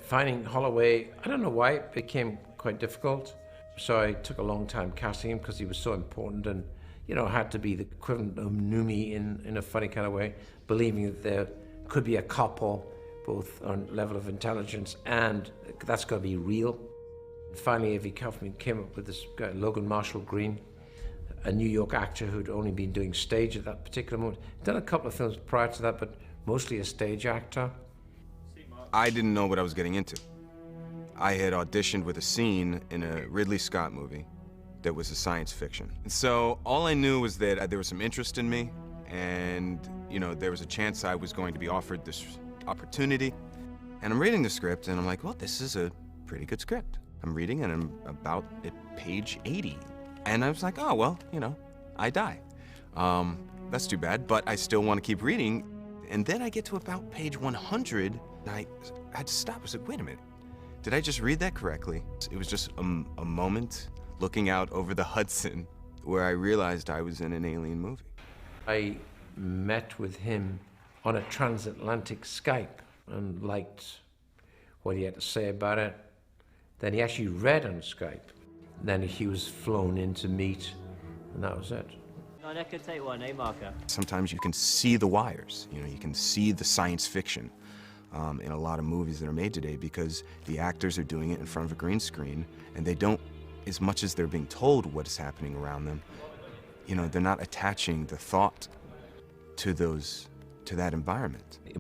Finding Holloway, I don't know why, it became quite difficult. So I took a long time casting him because he was so important and, had to be the equivalent of Numi in a funny kind of way, believing that there could be a couple, both on level of intelligence and that's got to be real. Finally, Avi Kaufman came up with this guy, Logan Marshall Green, a New York actor who'd only been doing stage at that particular moment. Done a couple of films prior to that, but mostly a stage actor. I didn't know what I was getting into. I had auditioned with a scene in a Ridley Scott movie that was a science fiction. And so all I knew was that there was some interest in me, and there was a chance I was going to be offered this opportunity. And I'm reading the script, and I'm like, well, this is a pretty good script. I'm reading, and I'm about at page 80. And I was like, oh, well, I die. That's too bad, but I still want to keep reading. And then I get to about page 100, and I had to stop. I said, wait a minute. Did I just read that correctly? It was just a moment looking out over the Hudson where I realized I was in an alien movie. I met with him on a transatlantic Skype and liked what he had to say about it. Then he actually read on Skype. Then he was flown in to meet, and that was it. I could take one, Marker? Sometimes you can see the wires, you can see the science fiction in a lot of movies that are made today because the actors are doing it in front of a green screen and they don't, as much as they're being told what is happening around them, they're not attaching the thought to that environment.